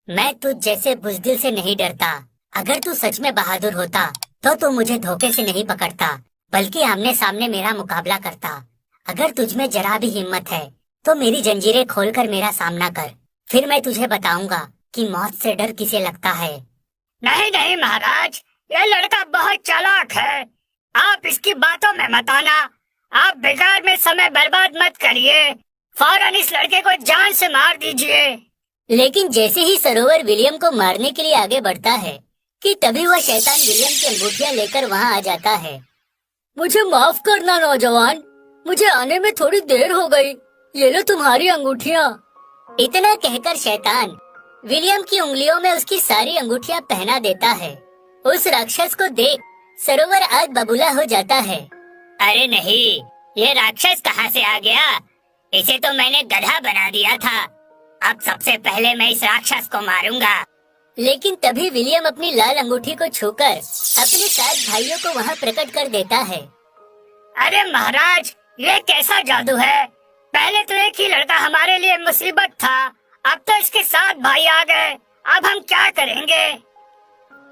मैं तुझ जैसे बुजदिल से नहीं डरता। अगर तू सच में बहादुर होता तो तू मुझे धोखे से नहीं पकड़ता, बल्कि आमने सामने मेरा मुकाबला करता। अगर तुझ में जरा भी हिम्मत है तो मेरी जंजीरें खोलकर मेरा सामना कर, फिर मैं तुझे बताऊंगा कि मौत से डर किसे लगता है। नहीं नहीं महाराज, ये लड़का बहुत चालाक है। आप इसकी बातों में मत आना। आप बेकार में समय बर्बाद मत करिए। फौरन इस लड़के को जान से मार दीजिए। लेकिन जैसे ही सरोवर विलियम को मारने के लिए आगे बढ़ता है कि तभी वह शैतान विलियम की अंगूठियां लेकर वहां आ जाता है। मुझे माफ करना नौजवान, मुझे आने में थोड़ी देर हो गई। ये लो तुम्हारी अंगूठियां। इतना कहकर शैतान विलियम की उंगलियों में उसकी सारी अंगूठियां पहना देता है। उस राक्षस को देख सरोवर आग बबूला हो जाता है। अरे नहीं, ये राक्षस कहाँ से आ गया? इसे तो मैंने गधा बना दिया था। अब सबसे पहले मैं इस राक्षस को मारूंगा। लेकिन तभी विलियम अपनी लाल अंगूठी को छूकर अपने 7 भाइयों को वहां प्रकट कर देता है। अरे महाराज, ये कैसा जादू है? पहले तो एक ही लड़का हमारे लिए मुसीबत था, अब तो इसके 7 भाई आ गए। अब हम क्या करेंगे?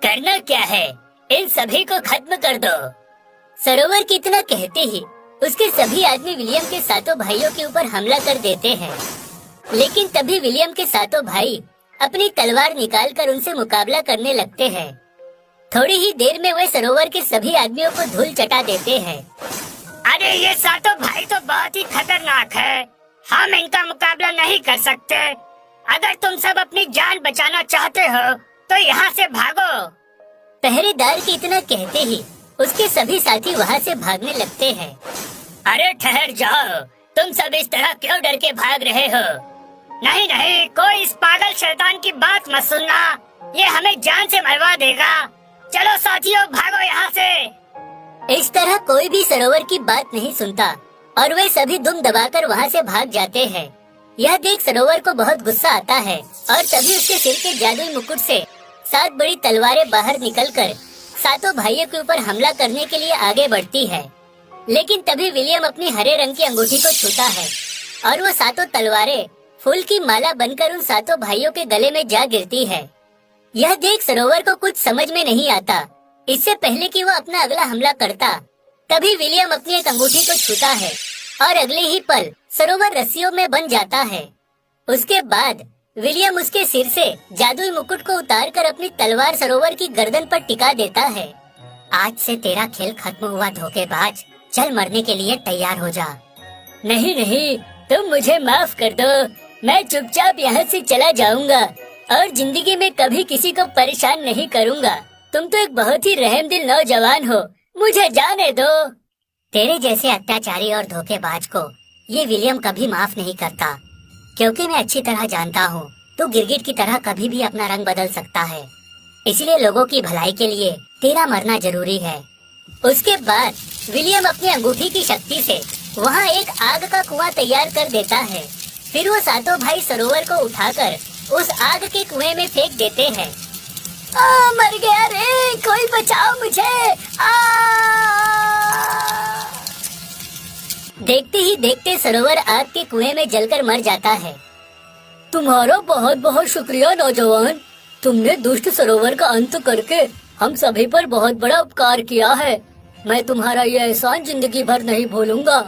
करना क्या है, इन सभी को खत्म कर दो। सरोवर की इतना कहते ही उसके सभी आदमी विलियम के 7 भाइयों के ऊपर हमला कर देते हैं। लेकिन तभी विलियम के 7 भाई अपनी तलवार निकालकर उनसे मुकाबला करने लगते हैं। थोड़ी ही देर में वे सरोवर के सभी आदमियों को धूल चटा देते हैं। अरे ये 7 भाई तो बहुत ही खतरनाक है। हम इनका मुकाबला नहीं कर सकते। अगर तुम सब अपनी जान बचाना चाहते हो तो यहाँ से भागो। पहरेदार के इतना कहते ही उसके सभी साथी वहाँ से भागने लगते हैं। अरे ठहर जाओ, तुम सब इस तरह क्यों डर के भाग रहे हो? नहीं नहीं, कोई इस पागल शैतान की बात मत सुनना, ये हमें जान से मरवा देगा। चलो साथियों, भागो यहाँ से। इस तरह कोई भी सरोवर की बात नहीं सुनता और वे सभी दुम दबाकर वहाँ से भाग जाते हैं। यह देख सरोवर को बहुत गुस्सा आता है और तभी उसके सिर के जादुई मुकुट से 7 बड़ी तलवारें बाहर निकलकर 7 भाइयों के ऊपर हमला करने के लिए आगे बढ़ती है। लेकिन तभी विलियम अपनी हरे रंग की अंगूठी को छूता है और वो 7 तलवारें फूल की माला बनकर उन 7 भाइयों के गले में जा गिरती है। यह देख सरोवर को कुछ समझ में नहीं आता। इससे पहले कि वो अपना अगला हमला करता, तभी विलियम अपनी एक अंगूठी को छूता है और अगले ही पल सरोवर रस्सियों में बन जाता है। उसके बाद विलियम उसके सिर से जादुई मुकुट को उतारकर अपनी तलवार सरोवर की गर्दन पर टिका देता है। आज से तेरा खेल खत्म हुआ धोखेबाज, चल मरने के लिए तैयार हो जा। नहीं नहीं, तुम मुझे माफ कर दो, मैं चुपचाप यहाँ से चला जाऊंगा और जिंदगी में कभी किसी को परेशान नहीं करूंगा। तुम तो एक बहुत ही रहमदिल नौजवान हो, मुझे जाने दो। तेरे जैसे अत्याचारी और धोखेबाज को ये विलियम कभी माफ नहीं करता, क्योंकि मैं अच्छी तरह जानता हूँ तू गिरगिट की तरह कभी भी अपना रंग बदल सकता है। इसलिए लोगों की भलाई के लिए तेरा मरना जरूरी है। उसके बाद विलियम अपनी अंगूठी की शक्ति से वहाँ एक आग का कुआं तैयार कर देता है। फिर वो 7 भाई सरोवर को उठाकर उस आग के कुएं में फेंक देते हैं। मर गया रे, कोई बचाओ मुझे। देखते ही देखते सरोवर आग के कुएं में जलकर मर जाता है। तुम्हारा बहुत बहुत शुक्रिया नौजवान, तुमने दुष्ट सरोवर का अंत करके हम सभी पर बहुत बड़ा उपकार किया है। मैं तुम्हारा ये एहसान जिंदगी भर नहीं भूलूंगा।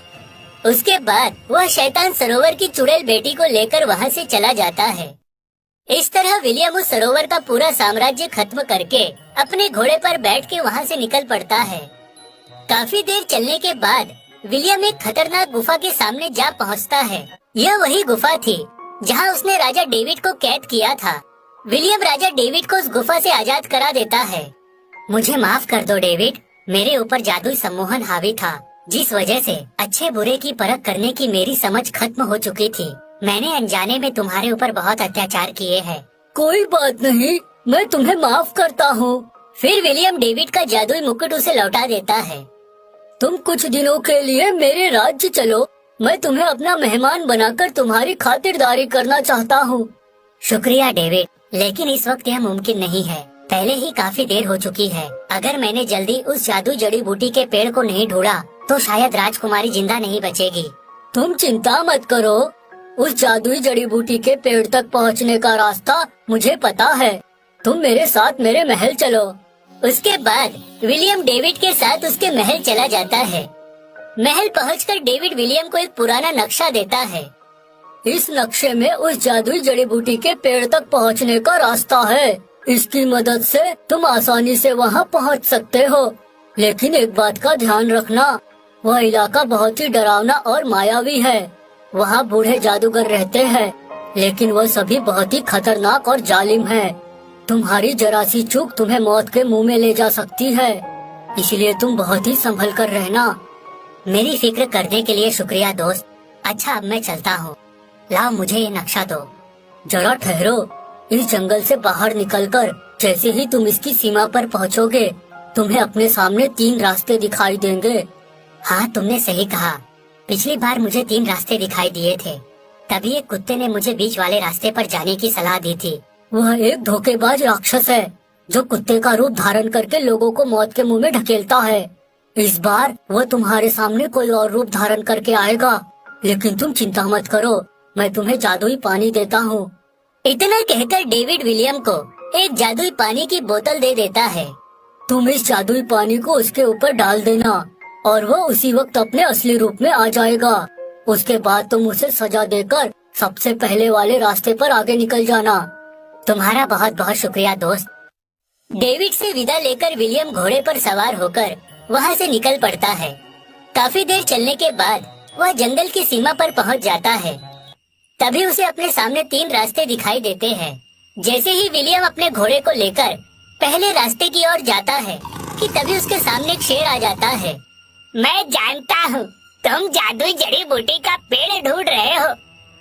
उसके बाद वह शैतान सरोवर की चुड़ैल बेटी को लेकर वहाँ से चला जाता है। इस तरह विलियम उस सरोवर का पूरा साम्राज्य खत्म करके अपने घोड़े पर बैठ के वहाँ से निकल पड़ता है। काफी देर चलने के बाद विलियम एक खतरनाक गुफा के सामने जा पहुँचता है। यह वही गुफा थी जहाँ उसने राजा डेविड को कैद किया था। विलियम राजा डेविड को उस गुफा से आजाद करा देता है। मुझे माफ कर दो डेविड, मेरे ऊपर जादुई सम्मोहन हावी था, जिस वजह से अच्छे बुरे की परख करने की मेरी समझ खत्म हो चुकी थी। मैंने अनजाने में तुम्हारे ऊपर बहुत अत्याचार किए हैं। कोई बात नहीं, मैं तुम्हें माफ करता हूँ। फिर विलियम डेविड का जादुई मुकुट उसे लौटा देता है। तुम कुछ दिनों के लिए मेरे राज्य चलो, मैं तुम्हें अपना मेहमान बनाकर तुम्हारी खातिरदारी करना चाहता हूँ। शुक्रिया डेविड, लेकिन इस वक्त यह मुमकिन नहीं है। पहले ही काफी देर हो चुकी है। अगर मैंने जल्दी उस जादुई जड़ी बूटी के पेड़ को नहीं ढूंढा तो शायद राजकुमारी जिंदा नहीं बचेगी। तुम चिंता मत करो, उस जादुई जड़ी बूटी के पेड़ तक पहुंचने का रास्ता मुझे पता है। तुम मेरे साथ मेरे महल चलो। उसके बाद विलियम डेविड के साथ उसके महल चला जाता है। महल पहुंचकर डेविड विलियम को एक पुराना नक्शा देता है। इस नक्शे में उस जादुई जड़ी बूटी के पेड़ तक पहुंचने का रास्ता है। इसकी मदद से तुम आसानी से वहां पहुंच सकते हो। लेकिन एक बात का ध्यान रखना, वह इलाका बहुत ही डरावना और मायावी है। वहाँ बूढ़े जादूगर रहते हैं, लेकिन वह सभी बहुत ही खतरनाक और जालिम है। तुम्हारी जरा सी चूक तुम्हें मौत के मुंह में ले जा सकती है, इसलिए तुम बहुत ही संभल कर रहना। मेरी फिक्र करने के लिए शुक्रिया दोस्त। अच्छा, अब मैं चलता हूँ। लाओ मुझे ये नक्शा दो। जरा ठहरो। इस जंगल से बाहर निकलकर जैसे ही तुम इसकी सीमा पर पहुँचोगे, तुम्हें अपने सामने 3 रास्ते दिखाई देंगे। हाँ, तुमने सही कहा। पिछली बार मुझे 3 रास्ते दिखाई दिए थे, तभी एक कुत्ते ने मुझे बीच वाले रास्ते पर जाने की सलाह दी थी। वह एक धोखेबाज राक्षस है जो कुत्ते का रूप धारण करके लोगों को मौत के मुंह में ढकेलता है। इस बार वह तुम्हारे सामने कोई और रूप धारण करके आएगा, लेकिन तुम चिंता मत करो, मैं तुम्हें जादुई पानी देता हूँ। इतना कहकर डेविड विलियम को एक जादुई पानी की बोतल दे देता है। तुम इस जादुई पानी को उसके ऊपर डाल देना और वो उसी वक्त अपने असली रूप में आ जाएगा। उसके बाद तुम उसे सजा देकर सबसे पहले वाले रास्ते पर आगे निकल जाना। तुम्हारा बहुत बहुत शुक्रिया दोस्त। डेविड से विदा लेकर विलियम घोड़े पर सवार होकर वहाँ से निकल पड़ता है। काफी देर चलने के बाद वह जंगल की सीमा पर पहुँच जाता है। तभी उसे अपने सामने 3 रास्ते दिखाई देते हैं। जैसे ही विलियम अपने घोड़े को लेकर पहले रास्ते की ओर जाता है कि तभी उसके सामने एक शेर आ जाता है। मैं जानता हूँ तुम जादुई जड़ी बूटी का पेड़ ढूंढ रहे हो,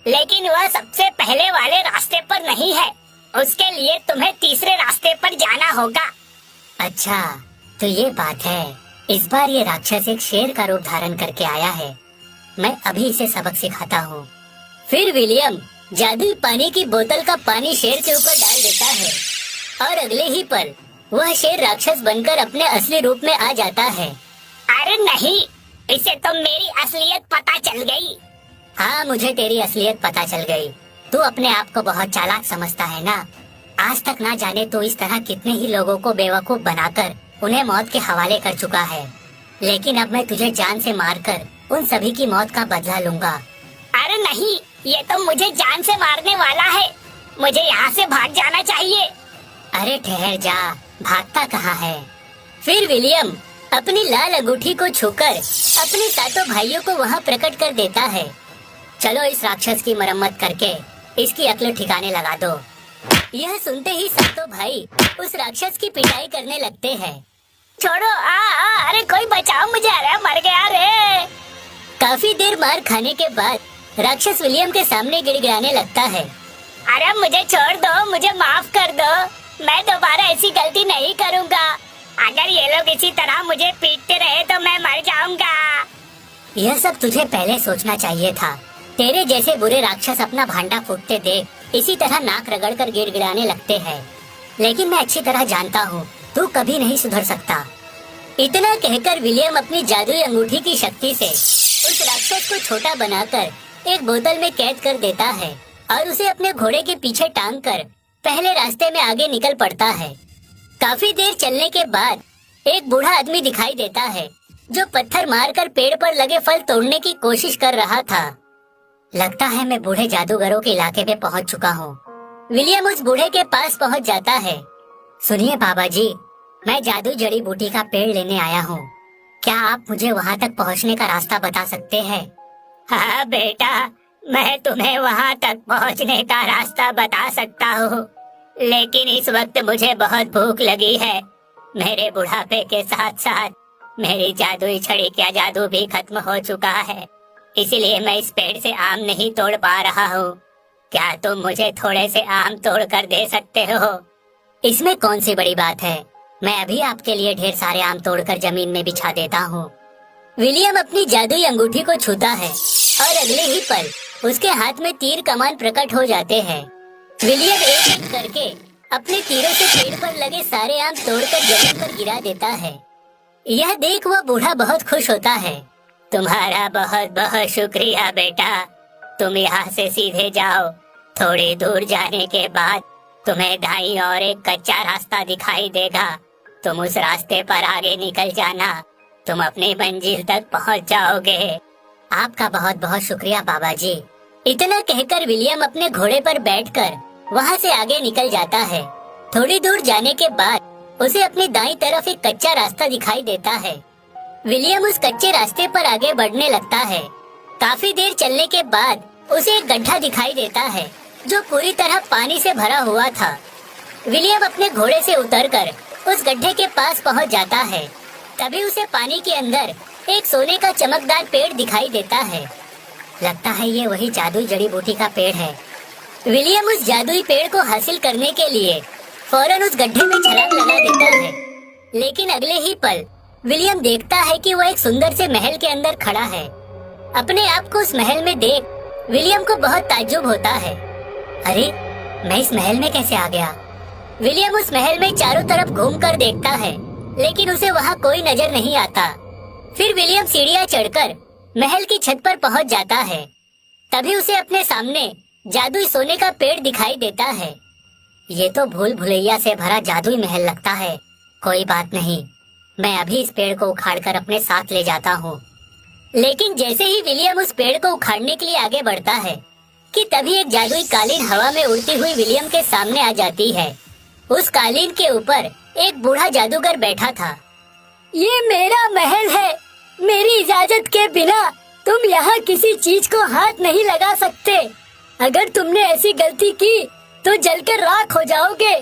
लेकिन वह सबसे पहले वाले रास्ते पर नहीं है। उसके लिए तुम्हें तीसरे रास्ते पर जाना होगा। अच्छा, तो ये बात है। इस बार ये राक्षस एक शेर का रूप धारण करके आया है। मैं अभी इसे सबक सिखाता हूँ। फिर विलियम जादुई पानी की बोतल का पानी शेर के ऊपर डाल देता है और अगले ही पल वह शेर राक्षस बनकर अपने असली रूप में आ जाता है। अरे नहीं, इसे तो मेरी असलियत पता चल गई। हाँ, मुझे तेरी असलियत पता चल गई। तू अपने आप को बहुत चालाक समझता है ना। आज तक ना जाने तो इस तरह कितने ही लोगों को बेवकूफ बनाकर उन्हें मौत के हवाले कर चुका है, लेकिन अब मैं तुझे जान से मारकर उन सभी की मौत का बदला लूंगा। अरे नहीं, ये तो मुझे जान से मारने वाला है। मुझे यहाँ से भाग जाना चाहिए। अरे ठहर जा, भागता कहाँ है। फिर विलियम अपनी लाल अंगूठी को छूकर अपने सातों भाइयों को वहाँ प्रकट कर देता है। चलो इस राक्षस की मरम्मत करके इसकी अक्ल ठिकाने लगा दो। यह सुनते ही सातों भाई उस राक्षस की पिटाई करने लगते हैं। छोड़ो, अरे कोई बचाओ मुझे, अरे मर गया रे। काफी देर मार खाने के बाद राक्षस विलियम के सामने गिड़गिड़ाने लगता है। अरे मुझे छोड़ दो, मुझे माफ कर दो। मैं दोबारा ऐसी गलती नहीं करूँगा। अगर ये लोग इसी तरह मुझे पीटते रहे तो मैं मर जाऊंगा। यह सब तुझे पहले सोचना चाहिए था। तेरे जैसे बुरे राक्षस अपना भांडा फूटते देख इसी तरह नाक रगड़ कर गिड़गिड़ाने लगते हैं, लेकिन मैं अच्छी तरह जानता हूँ तू कभी नहीं सुधर सकता। इतना कहकर विलियम अपनी जादुई अंगूठी की शक्ति से उस राक्षस को छोटा बनाकर एक बोतल में कैद कर देता है और उसे अपने घोड़े के पीछे टांग कर पहले रास्ते में आगे निकल पड़ता है। काफी देर चलने के बाद एक बूढ़ा आदमी दिखाई देता है जो पत्थर मारकर पेड़ पर लगे फल तोड़ने की कोशिश कर रहा था। लगता है मैं बूढ़े जादूगरों के इलाके में पहुंच चुका हूँ। विलियम उस बूढ़े के पास पहुंच जाता है। सुनिए बाबा जी, मैं जादुई जड़ी बूटी का पेड़ लेने आया हूँ। क्या आप मुझे वहाँ तक पहुँचने का रास्ता बता सकते हैं? हाँ बेटा, मैं तुम्हें वहाँ तक पहुँचने का रास्ता बता सकता हूँ, लेकिन इस वक्त मुझे बहुत भूख लगी है। मेरे बुढ़ापे के साथ साथ मेरी जादुई छड़ी का जादू भी खत्म हो चुका है, इसलिए मैं इस पेड़ से आम नहीं तोड़ पा रहा हूँ। क्या तुम मुझे थोड़े से आम तोड़ कर दे सकते हो? इसमें कौन सी बड़ी बात है, मैं अभी आपके लिए ढेर सारे आम तोड़कर जमीन में बिछा देता हूँ। विलियम अपनी जादुई अंगूठी को छूता है और अगले ही पल उसके हाथ में तीर कमान प्रकट हो जाते हैं। विलियम एक एक करके अपने तीरों से पेड़ पर लगे सारे आम तोड़कर जमीन पर गिरा देता है। यह देख वह बूढ़ा बहुत खुश होता है। तुम्हारा बहुत बहुत शुक्रिया बेटा, तुम यहाँ से सीधे जाओ। थोड़ी दूर जाने के बाद तुम्हें दाईं ओर एक कच्चा रास्ता दिखाई देगा। तुम उस रास्ते पर आगे निकल जाना, तुम अपनी मंजिल तक पहुँच जाओगे। आपका बहुत बहुत शुक्रिया बाबा जी। इतना कहकर विलियम अपने घोड़े पर बैठकर वहाँ से आगे निकल जाता है। थोड़ी दूर जाने के बाद उसे अपनी दाईं तरफ एक कच्चा रास्ता दिखाई देता है। विलियम उस कच्चे रास्ते पर आगे बढ़ने लगता है। काफी देर चलने के बाद उसे एक गड्ढा दिखाई देता है जो पूरी तरह पानी से भरा हुआ था। विलियम अपने घोड़े से उतरकर उस गड्ढे के पास पहुंच जाता है। तभी उसे पानी के अंदर एक सोने का चमकदार पेड़ दिखाई देता है। लगता है ये वही जादुई जड़ी बूटी का पेड़ है। विलियम उस जादुई पेड़ को हासिल करने के लिए फौरन उस गड्ढे में छलांग लगा देता है। लेकिन अगले ही पल विलियम देखता है कि वो एक सुंदर से महल के अंदर खड़ा है। अपने आप को उस महल में देख विलियम को बहुत ताज्जुब होता है। अरे, मैं इस महल में कैसे आ गया? विलियम उस महल में चारों तरफ घूमकर देखता है, लेकिन उसे वहाँ कोई नजर नहीं आता। फिर विलियम सीढ़ियाँ चढ़कर महल की छत पर पहुँच जाता है। तभी उसे अपने सामने जादुई सोने का पेड़ दिखाई देता है। ये तो भूल भुलैया से भरा जादुई महल लगता है। कोई बात नहीं, मैं अभी इस पेड़ को उखाड़कर अपने साथ ले जाता हूँ। लेकिन जैसे ही विलियम उस पेड़ को उखाड़ने के लिए आगे बढ़ता है कि तभी एक जादुई कालीन हवा में उड़ती हुई विलियम के सामने आ जाती है। उस कालीन के ऊपर एक बूढ़ा जादूगर बैठा था। ये मेरा महल है, मेरी इजाजत के बिना तुम यहाँ किसी चीज को हाथ नहीं लगा सकते। अगर तुमने ऐसी गलती की तो जलकर राख हो जाओगे।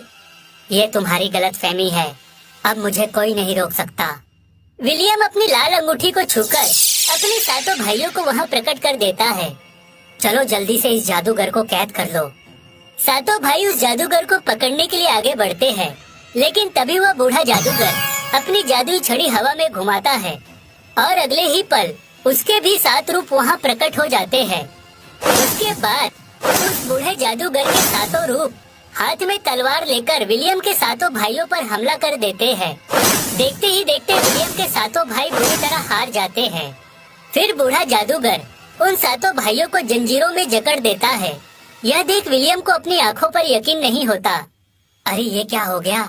ये तुम्हारी गलतफहमी है, अब मुझे कोई नहीं रोक सकता। विलियम अपनी लाल अंगूठी को छूकर अपने सातों भाइयों को वहाँ प्रकट कर देता है। चलो जल्दी से इस जादूगर को कैद कर लो। सातों भाई उस जादूगर को पकड़ने के लिए आगे बढ़ते हैं, लेकिन तभी वह बूढ़ा जादूगर अपनी जादुई छड़ी हवा में घुमाता है और अगले ही पल उसके भी 7 रूप वहाँ प्रकट हो जाते हैं। उसके बाद उस बूढ़े जादूगर के 7 रूप हाथ में तलवार लेकर विलियम के 7 भाइयों पर हमला कर देते हैं। देखते ही देखते विलियम के 7 भाई बुरी तरह हार जाते हैं। फिर बूढ़ा जादूगर उन 7 भाइयों को जंजीरों में जकड़ देता है। यह देख विलियम को अपनी आंखों पर यकीन नहीं होता। अरे ये क्या हो गया?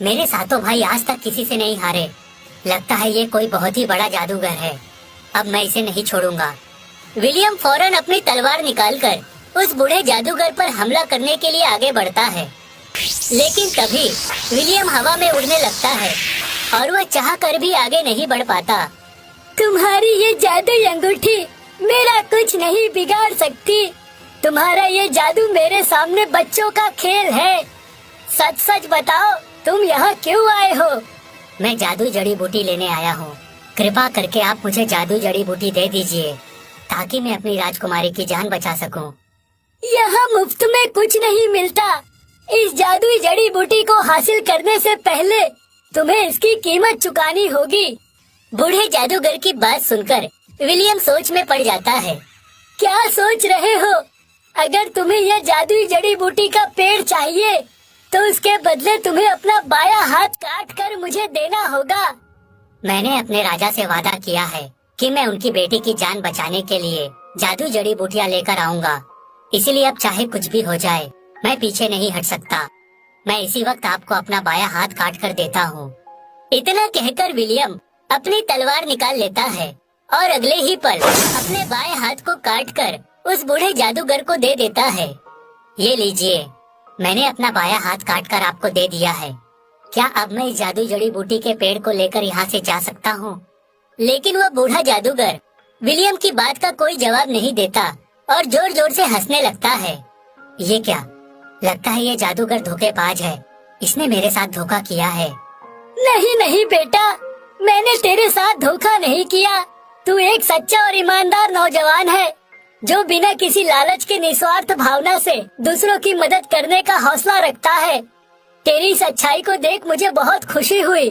मेरे 7 भाई आज तक किसी से नहीं हारे। लगता है ये कोई बहुत ही बड़ा जादूगर है। अब मैं इसे नहीं छोड़ूंगा। विलियम फौरन अपनी तलवार निकालकर उस बूढ़े जादूगर पर हमला करने के लिए आगे बढ़ता है। लेकिन तभी विलियम हवा में उड़ने लगता है और वह चाह कर भी आगे नहीं बढ़ पाता। तुम्हारी ये जादुई अंगूठी मेरा कुछ नहीं बिगाड़ सकती। तुम्हारा ये जादू मेरे सामने बच्चों का खेल है। सच सच बताओ, तुम यहाँ क्यों आए हो? मैं जादुई जड़ी बूटी लेने आया हूँ। कृपा करके आप मुझे जादुई जड़ी बूटी दे दीजिए ताकि मैं अपनी राजकुमारी की जान बचा सकूं। यहाँ मुफ्त में कुछ नहीं मिलता। इस जादुई जड़ी बूटी को हासिल करने से पहले तुम्हें इसकी कीमत चुकानी होगी। बूढ़े जादूगर की बात सुनकर विलियम सोच में पड़ जाता है। क्या सोच रहे हो? अगर तुम्हें यह जादुई जड़ी बूटी का पेड़ चाहिए तो उसके बदले तुम्हें अपना बायां हाथ काट कर मुझे देना होगा। मैंने अपने राजा से वादा किया है कि मैं उनकी बेटी की जान बचाने के लिए जादुई जड़ी बूटियाँ लेकर आऊंगा। इसीलिए अब चाहे कुछ भी हो जाए मैं पीछे नहीं हट सकता। मैं इसी वक्त आपको अपना बायां हाथ काट कर देता हूँ। इतना कहकर विलियम अपनी तलवार निकाल लेता है और अगले ही पल अपने बाएं हाथ को काटकर उस बूढ़े जादूगर को दे देता है। ये लीजिए, मैंने अपना बायां हाथ काटकर आपको दे दिया है। क्या अब मैं इस जादुई जड़ी बूटी के पेड़ को लेकर यहाँ से जा सकता हूँ? लेकिन वह बूढ़ा जादूगर विलियम की बात का कोई जवाब नहीं देता और जोर जोर से हंसने लगता है। ये क्या? लगता है ये जादूगर धोखेबाज है। इसने मेरे साथ धोखा किया है। नहीं नहीं बेटा, मैंने तेरे साथ धोखा नहीं किया। तू एक सच्चा और ईमानदार नौजवान है जो बिना किसी लालच के निस्वार्थ भावना से दूसरों की मदद करने का हौसला रखता है। तेरी इस अच्छाई को देख मुझे बहुत खुशी हुई।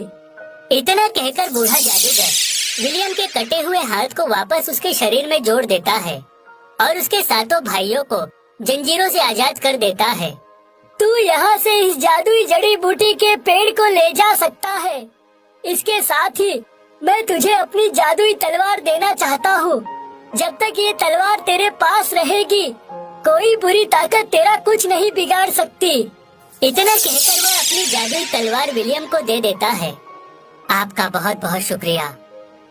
इतना कहकर बूढ़ा जादूगर विलियम के कटे हुए हाथ को वापस उसके शरीर में जोड़ देता है और उसके 7 भाइयों को जंजीरों से आजाद कर देता है। तू यहाँ से इस जादुई जड़ी बूटी के पेड़ को ले जा सकता है। इसके साथ ही मैं तुझे अपनी जादुई तलवार देना चाहता हूँ। जब तक ये तलवार तेरे पास रहेगी कोई बुरी ताकत तेरा कुछ नहीं बिगाड़ सकती। इतना कहकर वह अपनी जादुई तलवार विलियम को दे देता है। आपका बहुत बहुत शुक्रिया।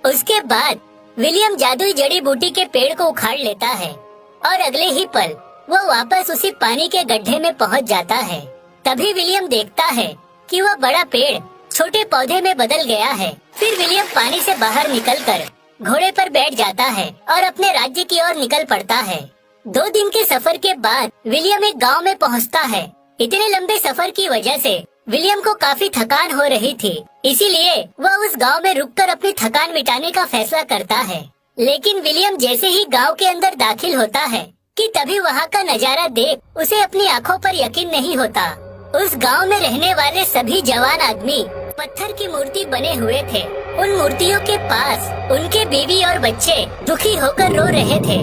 उसके बाद विलियम जादुई जड़ी बूटी के पेड़ को उखाड़ लेता है और अगले ही पल वो वापस उसी पानी के गड्ढे में पहुंच जाता है। तभी विलियम देखता है कि वह बड़ा पेड़ छोटे पौधे में बदल गया है। फिर विलियम पानी से बाहर निकलकर घोड़े पर बैठ जाता है और अपने राज्य की ओर निकल पड़ता है। 2 दिन के सफर के बाद विलियम एक गांव में पहुंचता है। इतने लंबे सफर की वजह से विलियम को काफी थकान हो रही थी, इसीलिए वह उस गांव में रुककर अपनी थकान मिटाने का फैसला करता है। लेकिन विलियम जैसे ही गांव के अंदर दाखिल होता है कि तभी वहां का नजारा देख उसे अपनी आंखों पर यकीन नहीं होता। उस गांव में रहने वाले सभी जवान आदमी पत्थर की मूर्ति बने हुए थे। उन मूर्तियों के पास उनके बीवी और बच्चे दुखी होकर रो रहे थे।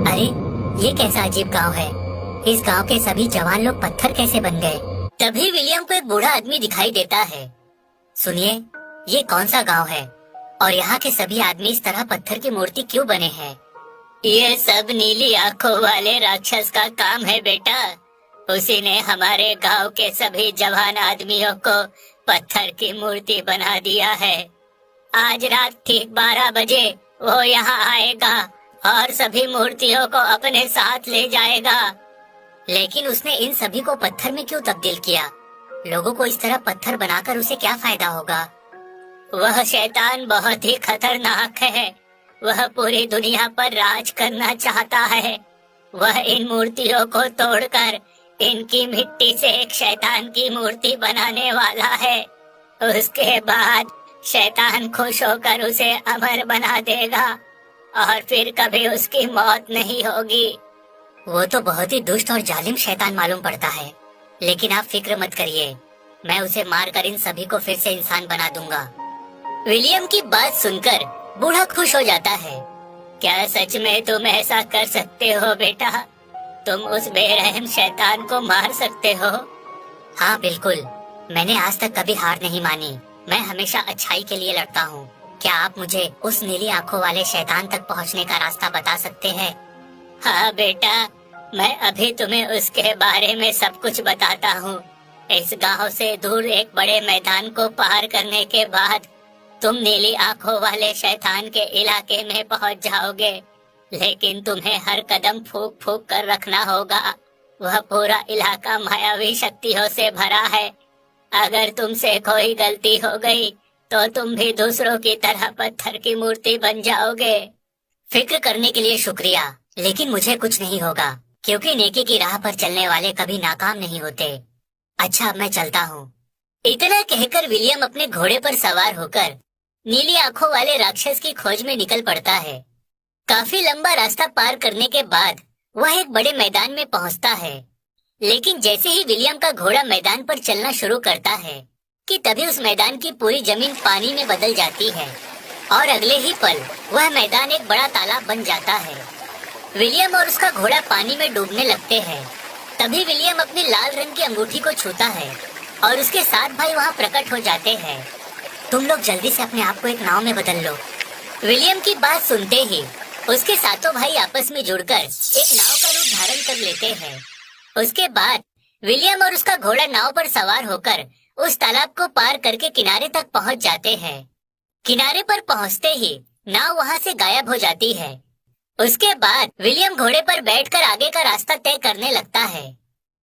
अरे ये कैसा अजीब गांव है, इस गांव के सभी जवान लोग पत्थर कैसे बन गए। तभी विलियम को एक बूढ़ा आदमी दिखाई देता है। सुनिए, ये कौन सा गांव है और यहाँ के सभी आदमी इस तरह पत्थर की मूर्ति क्यों बने हैं? ये सब नीली आंखों वाले राक्षस का काम है बेटा। उसी ने हमारे गांव के सभी जवान आदमियों को पत्थर की मूर्ति बना दिया है। आज रात ठीक 12 बजे वो यहाँ आएगा और सभी मूर्तियों को अपने साथ ले जाएगा। लेकिन उसने इन सभी को पत्थर में क्यों तब्दील किया? लोगों को इस तरह पत्थर बनाकर उसे क्या फायदा होगा? वह शैतान बहुत ही खतरनाक है। वह पूरी दुनिया पर राज करना चाहता है। वह इन मूर्तियों को तोड़कर इनकी मिट्टी से एक शैतान की मूर्ति बनाने वाला है। उसके बाद शैतान खुश होकर उसे अमर बना देगा और फिर कभी उसकी मौत नहीं होगी। वो तो बहुत ही दुष्ट और जालिम शैतान मालूम पड़ता है, लेकिन आप फिक्र मत करिए, मैं उसे मारकर इन सभी को फिर से इंसान बना दूंगा। विलियम की बात सुनकर बूढ़ा खुश हो जाता है। क्या सच में तुम ऐसा कर सकते हो बेटा? तुम उस बेरहम शैतान को मार सकते हो? हाँ बिल्कुल, मैंने आज तक कभी हार नहीं मानी। मैं हमेशा अच्छाई के लिए लड़ता हूँ। क्या आप मुझे उस नीली आंखों वाले शैतान तक पहुँचने का रास्ता बता सकते हैं? हाँ बेटा, मैं अभी तुम्हें उसके बारे में सब कुछ बताता हूँ। इस गांव से दूर एक बड़े मैदान को पार करने के बाद तुम नीली आंखों वाले शैतान के इलाके में पहुँच जाओगे, लेकिन तुम्हें हर कदम फूंक फूंक कर रखना होगा। वह पूरा इलाका मायावी शक्तियों से भरा है। अगर तुमसे कोई गलती हो गई तो तुम भी दूसरों की तरह पत्थर की मूर्ति बन जाओगे। फिक्र करने के लिए शुक्रिया, लेकिन मुझे कुछ नहीं होगा, क्योंकि नेकी की राह पर चलने वाले कभी नाकाम नहीं होते। अच्छा, अब मैं चलता हूँ। इतना कहकर विलियम अपने घोड़े पर सवार होकर नीली आंखों वाले राक्षस की खोज में निकल पड़ता है। काफी लंबा रास्ता पार करने के बाद वह एक बड़े मैदान में पहुंचता है, लेकिन जैसे ही विलियम का घोड़ा मैदान पर चलना शुरू करता है कि तभी उस मैदान की पूरी जमीन पानी में बदल जाती है और अगले ही पल वह मैदान एक बड़ा तालाब बन जाता है। विलियम और उसका घोड़ा पानी में डूबने लगते हैं। तभी विलियम अपनी लाल रंग की अंगूठी को छूता है और उसके 7 भाई वहाँ प्रकट हो जाते हैं। तुम लोग जल्दी से अपने आप को एक नाव में बदल लो। विलियम की बात सुनते ही उसके 7 भाई आपस में जुड़कर एक नाव का रूप धारण कर लेते हैं। उसके बाद विलियम और उसका घोड़ा नाव पर सवार होकर उस तालाब को पार करके किनारे तक पहुंच जाते हैं। किनारे पर पहुंचते ही नाव वहां से गायब हो जाती है। उसके बाद विलियम घोड़े पर बैठकर आगे का रास्ता तय करने लगता है।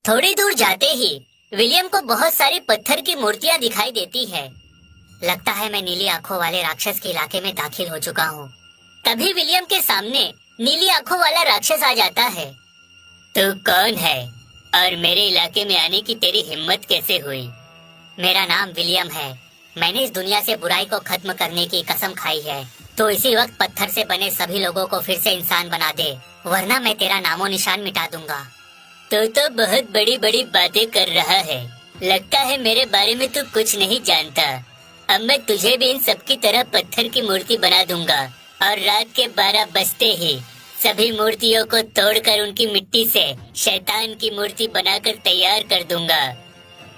थोड़ी दूर जाते ही विलियम को बहुत सारी पत्थर की मूर्तियां दिखाई देती है। लगता है मैं नीली आंखों वाले राक्षस के इलाके में दाखिल हो चुका हूँ। तभी विलियम के सामने नीली आंखों वाला राक्षस आ जाता है। तू कौन है और मेरे इलाके में आने की तेरी हिम्मत कैसे हुई? मेरा नाम विलियम है। मैंने इस दुनिया से बुराई को खत्म करने की कसम खाई है, तो इसी वक्त पत्थर से बने सभी लोगों को फिर से इंसान बना दे, वरना मैं तेरा नामो निशान मिटा दूंगा। तो बहुत बड़ी बड़ी बातें कर रहा है। लगता है मेरे बारे में तू कुछ नहीं जानता। अब मैं तुझे भी इन सबकी तरह पत्थर की मूर्ति बना दूंगा और रात के 12 बजते ही सभी मूर्तियों को तोड़कर उनकी मिट्टी से शैतान की मूर्ति बनाकर तैयार कर दूंगा।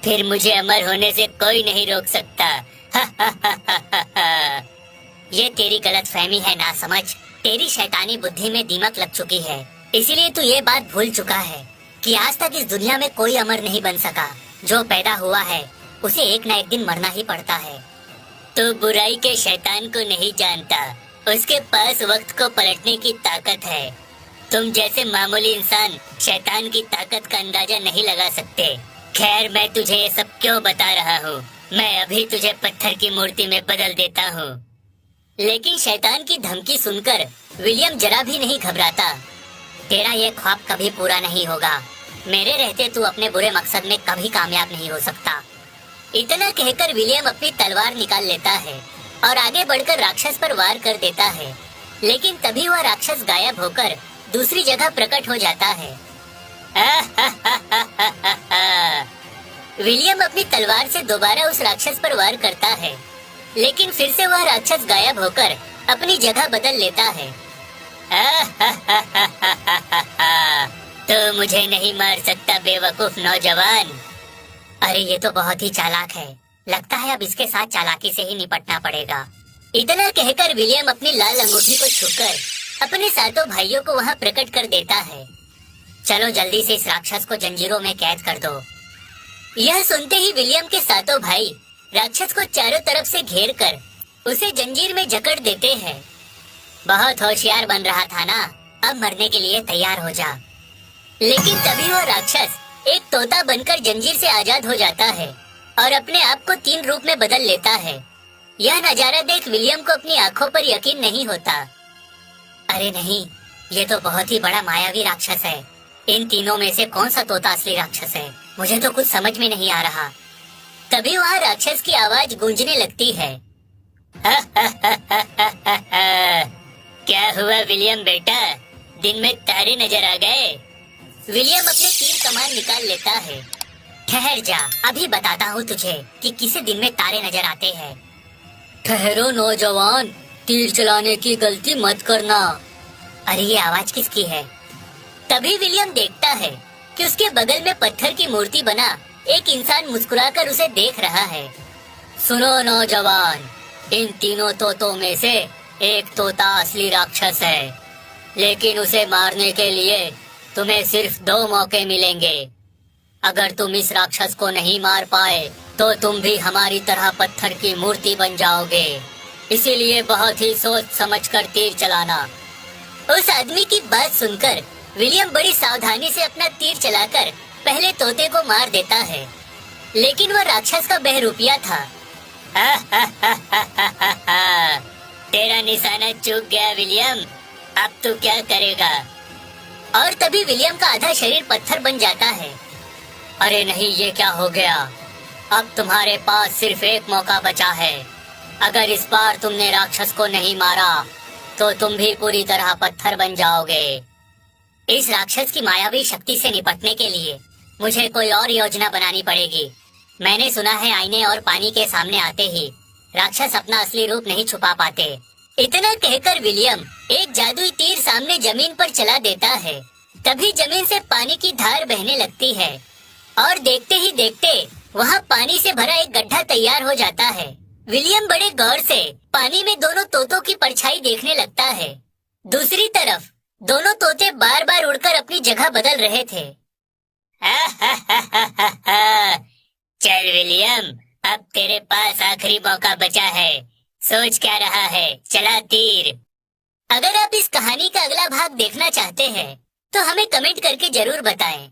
फिर मुझे अमर होने से कोई नहीं रोक सकता। ये तेरी गलत फहमी है ना समझ। तेरी शैतानी बुद्धि में दीमक लग चुकी है, इसीलिए तू ये बात भूल चुका है कि आज तक इस दुनिया में कोई अमर नहीं बन सका। जो पैदा हुआ है उसे एक न एक दिन मरना ही पड़ता है। तो बुराई के शैतान को नहीं जानता, उसके पास वक्त को पलटने की ताकत है। तुम जैसे मामूली इंसान शैतान की ताकत का अंदाजा नहीं लगा सकते। खैर, मैं तुझे ये सब क्यों बता रहा हूँ? मैं अभी तुझे पत्थर की मूर्ति में बदल देता हूँ। लेकिन शैतान की धमकी सुनकर विलियम जरा भी नहीं घबराता। तेरा ये ख्वाब कभी पूरा नहीं होगा। मेरे रहते तू अपने बुरे मकसद में कभी कामयाब नहीं हो सकता। इतना कहकर विलियम अपनी तलवार निकाल लेता है और आगे बढ़कर राक्षस पर वार कर देता है। लेकिन तभी वह राक्षस गायब होकर दूसरी जगह प्रकट हो जाता है। विलियम अपनी तलवार से दोबारा उस राक्षस पर वार करता है, लेकिन फिर से वह राक्षस गायब होकर अपनी जगह बदल लेता है। तो मुझे नहीं मार सकता बेवकूफ नौजवान। अरे ये तो बहुत ही चालाक है, लगता है अब इसके साथ चालाकी से ही निपटना पड़ेगा। इतना कहकर विलियम अपनी लाल अंगूठी को छूकर अपने सातों भाइयों को वहां प्रकट कर देता है। चलो जल्दी से इस राक्षस को जंजीरों में कैद कर दो। यह सुनते ही विलियम के सातों भाई राक्षस को चारों तरफ से घेर कर उसे जंजीर में जकड़ देते हैं। बहुत होशियार बन रहा था ना, अब मरने के लिए तैयार हो जा। लेकिन तभी वह राक्षस एक तोता बनकर जंजीर से आजाद हो जाता है और अपने आप को 3 रूप में बदल लेता है। यह नजारा देख विलियम को अपनी आंखों पर यकीन नहीं होता। अरे नहीं, ये तो बहुत ही बड़ा मायावी राक्षस है। इन तीनों में से कौन सा तोता असली राक्षस है? मुझे तो कुछ समझ में नहीं आ रहा। तभी वहाँ राक्षस की आवाज गूंजने लगती है। क्या हुआ विलियम बेटा, दिन में तारे नजर आ गए? विलियम अपने तीर कमान निकाल लेता है। ठहर जा, अभी बताता हूँ तुझे कि किसे दिन में तारे नजर आते हैं। ठहरो नौजवान, तीर चलाने की गलती मत करना। अरे ये आवाज किसकी है? तभी विलियम देखता है कि उसके बगल में पत्थर की मूर्ति बना एक इंसान मुस्कुराकर उसे देख रहा है। सुनो नौजवान, इन तीनों तोतों में से एक तोता असली राक्षस है, लेकिन उसे मारने के लिए तुम्हें सिर्फ 2 मौके मिलेंगे। अगर तुम इस राक्षस को नहीं मार पाए तो तुम भी हमारी तरह पत्थर की मूर्ति बन जाओगे। इसीलिए बहुत ही सोच समझकर तीर चलाना। उस आदमी की बात सुनकर विलियम बड़ी सावधानी से अपना तीर चलाकर पहले तोते को मार देता है, लेकिन वह राक्षस का बहरूपिया था। तेरा निशाना चूक गया विलियम, अब तू क्या करेगा? और तभी विलियम का आधा शरीर पत्थर बन जाता है। अरे नहीं, ये क्या हो गया? अब तुम्हारे पास सिर्फ एक मौका बचा है। अगर इस बार तुमने राक्षस को नहीं मारा तो तुम भी पूरी तरह पत्थर बन जाओगे। इस राक्षस की मायावी शक्ति से निपटने के लिए मुझे कोई और योजना बनानी पड़ेगी। मैंने सुना है आईने और पानी के सामने आते ही राक्षस अपना असली रूप नहीं छुपा पाते। इतना कहकर विलियम एक जादुई तीर सामने जमीन पर चला देता है। तभी जमीन से पानी की धार बहने लगती है और देखते ही देखते वहाँ पानी से भरा एक गड्ढा तैयार हो जाता है। विलियम बड़े गौर से पानी में दोनों तोतों की परछाई देखने लगता है। दूसरी तरफ दोनों तोते बार बार उड़कर अपनी जगह बदल रहे थे। चल विलियम, अब तेरे पास आखिरी मौका बचा है। सोच क्या रहा है, चला तीर। अगर आप इस कहानी का अगला भाग देखना चाहते हैं तो हमें कमेंट करके जरूर बताएं।